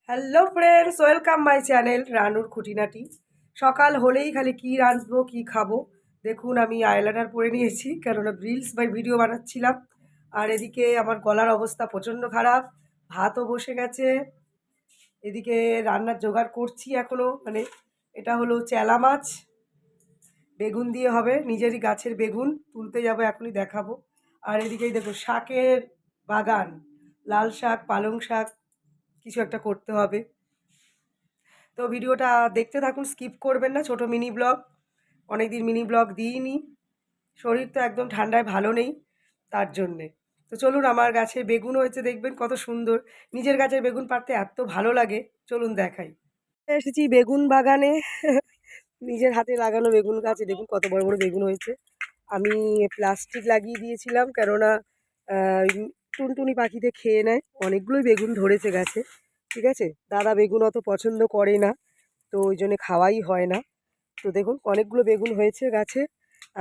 Hello friends, welcome my channel রানুর খুঁটিনাটি। সকাল হলেই খালি কি রাঁধবো কি খাবো। দেখুন আমি আইলাইনার পরে নিয়েছি, কেননা রিলস বা ভিডিও বানাচ্ছিলাম। আর এদিকে আমার গলার অবস্থা প্রচণ্ড খারাপ, ভাতও বসে গেছে। এদিকে রান্নার জোগাড় করছি এখনও, মানে এটা হলো চেলা মাছ, বেগুন দিয়ে হবে, নিজেরই গাছের বেগুন, তুলতে যাবো এখনই দেখাবো। আর এদিকেই দেখো শাকের বাগান, লাল শাক পালং শাক কিছু একটা করতে হবে। তো ভিডিওটা দেখতে থাকুন, স্কিপ করবেন না। ছোট মিনি ব্লগ, অনেকদিন মিনি ব্লগ দিইনি, শরীর তো একদম ঠান্ডায় ভালো নেই, তার জন্যে। তো চলুন, আমার গাছে বেগুন হয়েছে, দেখবেন কত সুন্দর। নিজের গাছের বেগুন পাড়তে এত ভালো লাগে, চলুন দেখাই। এসেছি বেগুন বাগানে নিজের হাতে লাগানো বেগুন গাছে, দেখুন কত বড় বড় বেগুন হয়েছে। আমি প্লাস্টিক লাগিয়ে দিয়েছিলাম, কেননা টুনটুনি পাখিতে খেয়ে নেয়। অনেকগুলোই বেগুন ধরেছে গাছে, ঠিক আছে। দাদা বেগুন অত পছন্দ করে না, তো ওই জন্যে খাওয়াই হয় না। তো দেখুন অনেকগুলো বেগুন হয়েছে গাছে।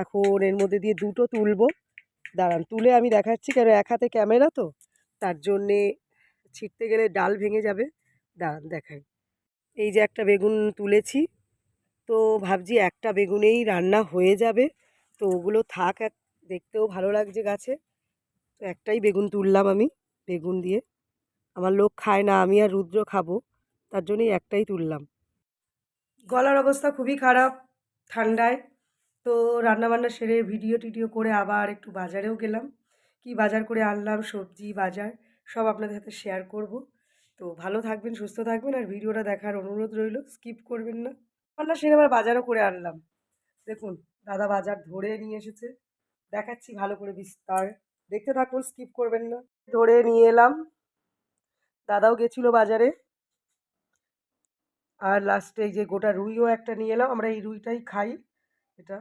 এখন এর মধ্যে দিয়ে দুটো তুলবো, দাঁড়ান তুলে আমি দেখাচ্ছি, কেন এক হাতে ক্যামেরা তো, তার জন্যে ছিঁড়তে গেলে ডাল ভেঙে যাবে। দাঁড়ান দেখাই। এই যে একটা বেগুন তুলেছি, তো ভাবছি একটা বেগুনেই রান্না হয়ে যাবে, তো ওগুলো থাক, দেখতেও ভালো লাগছে গাছে। তো একটাই বেগুন তুললাম আমি, বেগুন দিয়ে আমার লোক খায় না, আমি আর রুদ্র খাবো, তার জন্যই একটাই তুললাম। গলার অবস্থা খুবই খারাপ ঠান্ডায়। তো রান্নাবান্না সেরে ভিডিও টিডিও করে আবার একটু বাজারেও গেলাম। কি বাজার করে আনলাম, সবজি বাজার সব আপনাদের সাথে শেয়ার করব। তো ভালো থাকবেন, সুস্থ থাকবেন, আর ভিডিওটা দেখার অনুরোধ রইল, স্কিপ করবেন না। রান্না সেরে আবার বাজারও করে আনলাম। দেখুন দাদা বাজার ধরে নিয়ে এসেছে, দেখাচ্ছি ভালো করে বিস্তার, দেখতে থাকুন, স্কিপ করবেন না। ধরে নিয়ে এলাম, দাদাও গেছিলো বাজারে। আর লাস্টে এই যে গোটা রুইও একটা নিয়ে এলাম, আমরা এই রুইটাই খাই এটা।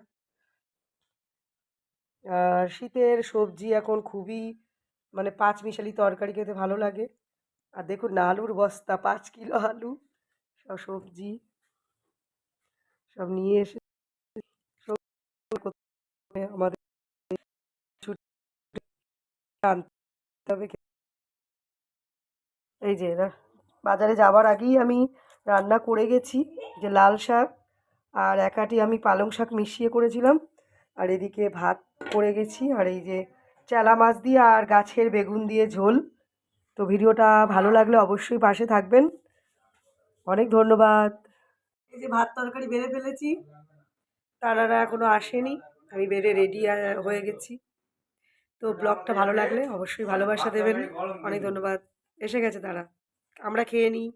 আর শীতের সবজি এখন খুবই, মানে পাঁচ মিশালি তরকারি খেতে ভালো লাগে। আর দেখুন না, আলুর বস্তা, 5 কিলো আলু, সব সবজি সব নিয়ে এসে আমাদের ছুটি আনতে হবে। এই যে এরা বাজারে যাওয়ার আগেই আমি রান্না করে গেছি, যে লাল শাক আর একাটি আমি পালং শাক মিশিয়ে করেছিলাম, আর এদিকে ভাত করে গেছি, আর এই যে চেলা মাছ দিয়ে আর গাছের বেগুন দিয়ে ঝোল। তো ভিডিওটা ভালো লাগলে অবশ্যই পাশে থাকবেন, অনেক ধন্যবাদ। এই যে ভাত তরকারি বেড়ে ফেলেছি, তারা এখনো আসেনি, আমি বেড়ে রেডি হয়ে গেছি। তো ব্লগটা ভালো লাগলে অবশ্যই ভালোবাসা দেবেন, অনেক ধন্যবাদ। এসে গেছে তারা, আমরা খেয়ে নিই।